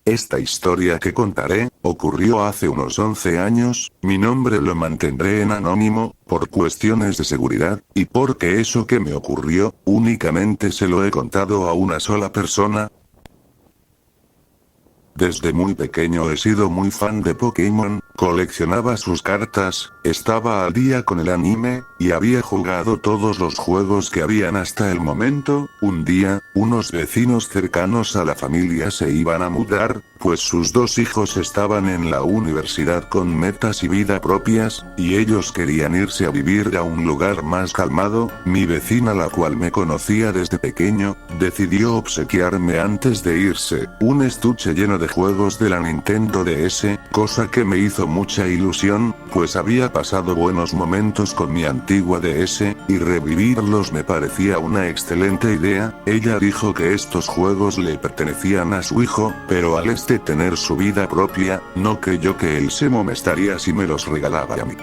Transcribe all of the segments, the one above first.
Esta historia que contaré, ocurrió hace unos 11 años, mi nombre lo mantendré en anónimo, por cuestiones de seguridad, y porque eso que me ocurrió, únicamente se lo he contado a una sola persona. Desde muy pequeño he sido muy fan de Pokémon, coleccionaba sus cartas, estaba al día con el anime, y había jugado todos los juegos que habían hasta el momento. Un día, unos vecinos cercanos a la familia se iban a mudar, pues sus dos hijos estaban en la universidad con metas y vida propias, y ellos querían irse a vivir a un lugar más calmado. Mi vecina, la cual me conocía desde pequeño, decidió obsequiarme antes de irse, un estuche lleno de juegos de la Nintendo DS, cosa que me hizo mucha ilusión, pues había pasado buenos momentos con mi antigua DS, y revivirlos me parecía una excelente idea. Ella dijo que estos juegos le pertenecían a su hijo, pero al tener su vida propia, no creyó que él se molestaría si me los regalaba a mí.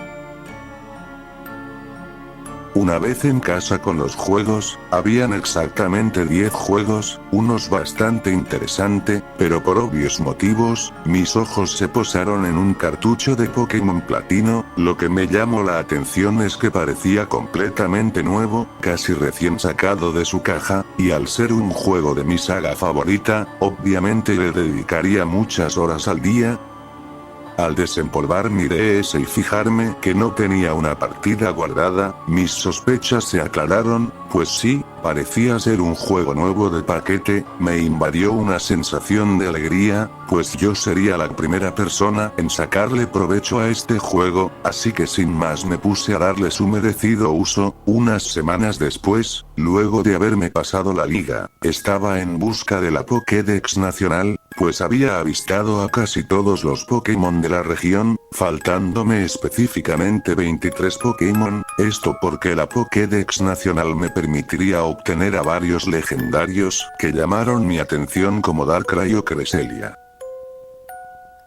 Una vez en casa con los juegos, habían exactamente 10 juegos, unos bastante interesante, pero por obvios motivos, mis ojos se posaron en un cartucho de Pokémon Platino. Lo que me llamó la atención es que parecía completamente nuevo, casi recién sacado de su caja, y al ser un juego de mi saga favorita, obviamente le dedicaría muchas horas al día. Al desempolvar mi DS y fijarme que no tenía una partida guardada, mis sospechas se aclararon, pues sí, parecía ser un juego nuevo de paquete. Me invadió una sensación de alegría, pues yo sería la primera persona en sacarle provecho a este juego, así que sin más me puse a darle su merecido uso. Unas semanas después, luego de haberme pasado la liga, estaba en busca de la Pokédex nacional, pues había avistado a casi todos los Pokémon de la región, faltándome específicamente 23 Pokémon, esto porque la Pokédex nacional me permitiría obtener a varios legendarios que llamaron mi atención como Darkrai o Cresselia.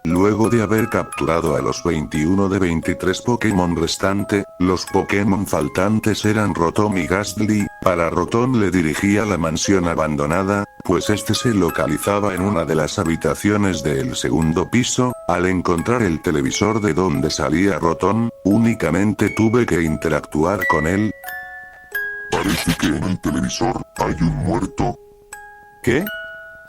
Luego de haber capturado a los 21 de 23 Pokémon restante, los Pokémon faltantes eran Rotom y Gastly. Para Rotom le dirigía la mansión abandonada, pues este se localizaba en una de las habitaciones del segundo piso. Al encontrar el televisor de donde salía Rotom, únicamente tuve que interactuar con él. Parece que en el televisor hay un muerto. ¿Qué?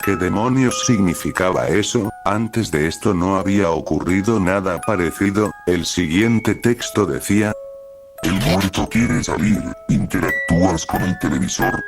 ¿Qué demonios significaba eso? Antes de esto no había ocurrido nada parecido. El siguiente texto decía: El muerto quiere salir, interactúas con el televisor.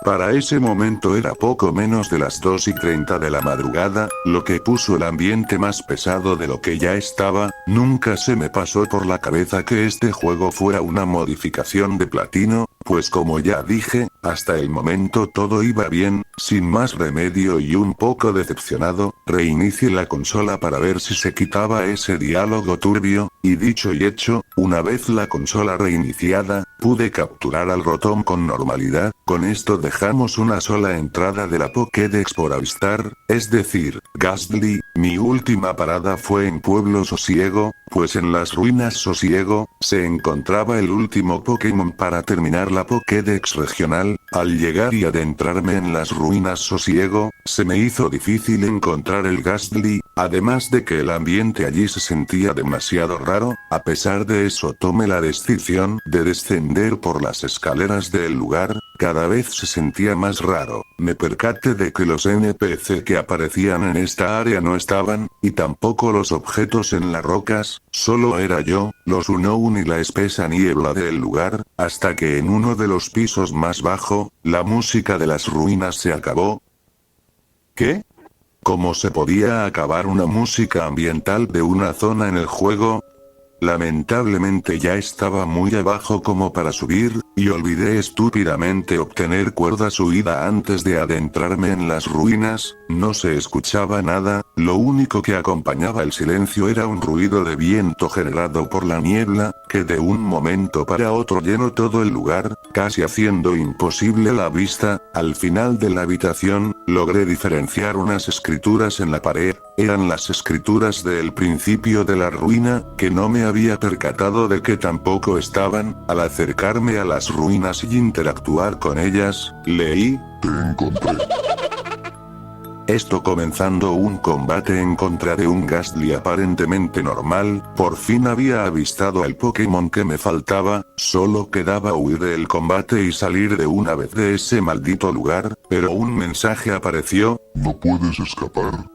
Para ese momento era poco menos de las 2:30 de la madrugada, lo que puso el ambiente más pesado de lo que ya estaba. Nunca se me pasó por la cabeza que este juego fuera una modificación de Platino, pues como ya dije, hasta el momento todo iba bien. Sin más remedio y un poco decepcionado, reinicié la consola para ver si se quitaba ese diálogo turbio, y dicho y hecho, una vez la consola reiniciada, pude capturar al Rotom con normalidad. Con esto dejamos una sola entrada de la Pokédex por avistar, es decir, Gastly. Mi última parada fue en Pueblo Sosiego, pues en las ruinas Sosiego se encontraba el último Pokémon para terminar la Pokédex regional. Al llegar y adentrarme en las ruinas Sosiego, se me hizo difícil encontrar el Gastly, además de que el ambiente allí se sentía demasiado raro. A pesar de eso tomé la decisión de descender por las escaleras del lugar. Cada vez se sentía más raro. Me percaté de que los NPC que aparecían en esta área no estaban, y tampoco los objetos en las rocas, solo era yo, los Unown y la espesa niebla del lugar, hasta que en uno de los pisos más bajo, la música de las ruinas se acabó. ¿Qué? ¿Cómo se podía acabar una música ambiental de una zona en el juego? Lamentablemente ya estaba muy abajo como para subir, y olvidé estúpidamente obtener cuerda subida antes de adentrarme en las ruinas. No se escuchaba nada, lo único que acompañaba el silencio era un ruido de viento generado por la niebla, que de un momento para otro llenó todo el lugar, casi haciendo imposible la vista. Al final de la habitación, logré diferenciar unas escrituras en la pared. Eran las escrituras del principio de la ruina, que no me había percatado de que tampoco estaban. Al acercarme a las ruinas y interactuar con ellas, leí: Te encontré. Esto comenzando un combate en contra de un Gastly aparentemente normal, por fin había avistado al Pokémon que me faltaba, solo quedaba huir del combate y salir de una vez de ese maldito lugar, pero un mensaje apareció. No puedes escapar.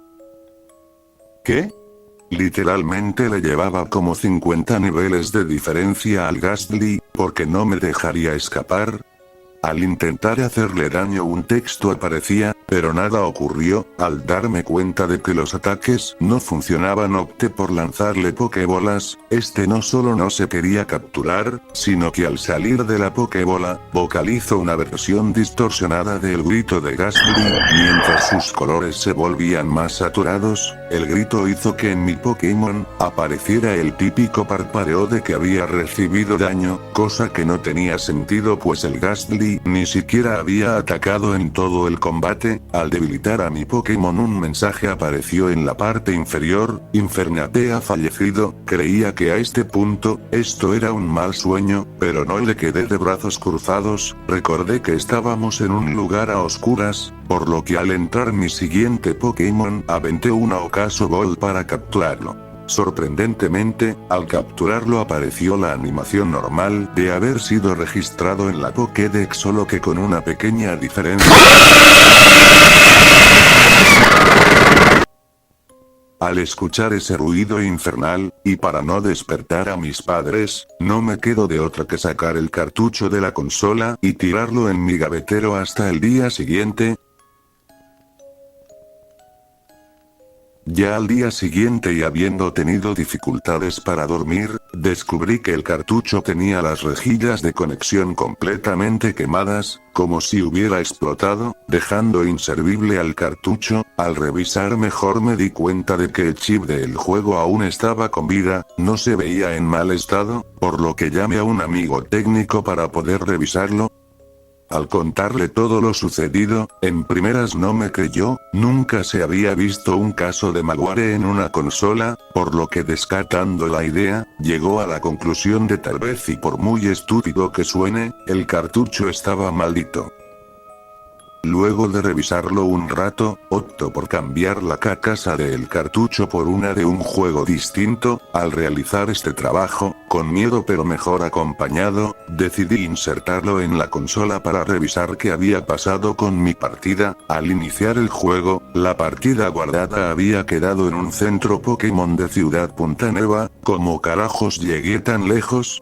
¿Qué? Literalmente le llevaba como 50 niveles de diferencia al Gastly, porque no me dejaría escapar. Al intentar hacerle daño un texto aparecía, pero nada ocurrió. Al darme cuenta de que los ataques no funcionaban opté por lanzarle Pokébolas. Este no solo no se quería capturar, sino que al salir de la Pokébola, vocalizó una versión distorsionada del grito de Gastly, mientras sus colores se volvían más saturados. El grito hizo que en mi Pokémon apareciera el típico parpadeo de que había recibido daño, cosa que no tenía sentido pues el Gastly ni siquiera había atacado en todo el combate. Al debilitar a mi Pokémon un mensaje apareció en la parte inferior: Infernape ha fallecido. Creía que a este punto, esto era un mal sueño, pero no le quedé de brazos cruzados. Recordé que estábamos en un lugar a oscuras, por lo que al entrar mi siguiente Pokémon aventé una Ocaso Ball para capturarlo. Sorprendentemente, al capturarlo apareció la animación normal de haber sido registrado en la Pokédex, solo que con una pequeña diferencia. Al escuchar ese ruido infernal, y para no despertar a mis padres, no me quedó de otra que sacar el cartucho de la consola y tirarlo en mi gavetero hasta el día siguiente. Ya al día siguiente y habiendo tenido dificultades para dormir, descubrí que el cartucho tenía las rejillas de conexión completamente quemadas, como si hubiera explotado, dejando inservible al cartucho. Al revisar mejor me di cuenta de que el chip del juego aún estaba con vida, no se veía en mal estado, por lo que llamé a un amigo técnico para poder revisarlo. Al contarle todo lo sucedido, en primeras no me creyó, nunca se había visto un caso de malware en una consola, por lo que descartando la idea, llegó a la conclusión de tal vez y por muy estúpido que suene, el cartucho estaba maldito. Luego de revisarlo un rato, optó por cambiar la carcasa del cartucho por una de un juego distinto. Al realizar este trabajo, con miedo pero mejor acompañado, decidí insertarlo en la consola para revisar qué había pasado con mi partida. Al iniciar el juego, la partida guardada había quedado en un centro Pokémon de Ciudad Punta Nueva. ¿Cómo carajos llegué tan lejos?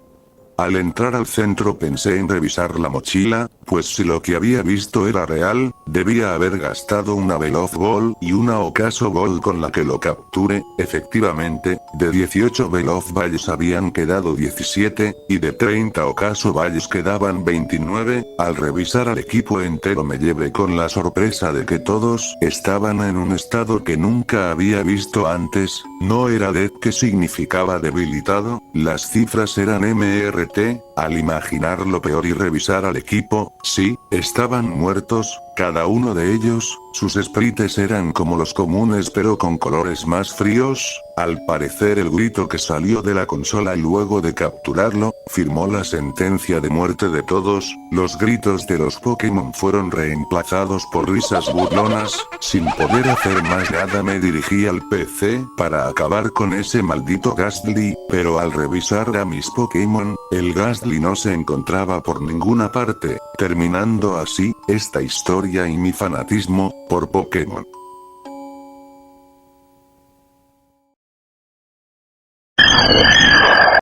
Al entrar al centro pensé en revisar la mochila, pues si lo que había visto era real, debía haber gastado una Veloz Ball y una Ocaso Ball con la que lo capture. Efectivamente, de 18 Veloz Balls habían quedado 17, y de 30 Ocaso Balls quedaban 29. Al revisar al equipo entero me llevé con la sorpresa de que todos estaban en un estado que nunca había visto antes. No era dead, que significaba debilitado, las cifras eran MRT. Al imaginar lo peor y revisar al equipo, sí, estaban muertos, cada uno de ellos. Sus sprites eran como los comunes pero con colores más fríos. Al parecer el grito que salió de la consola luego de capturarlo, firmó la sentencia de muerte de todos. Los gritos de los Pokémon fueron reemplazados por risas burlonas. Sin poder hacer más nada me dirigí al PC para acabar con ese maldito Gastly, pero al revisar a mis Pokémon, el Gastly no se encontraba por ninguna parte, terminando así esta historia y mi fanatismo por Pokémon.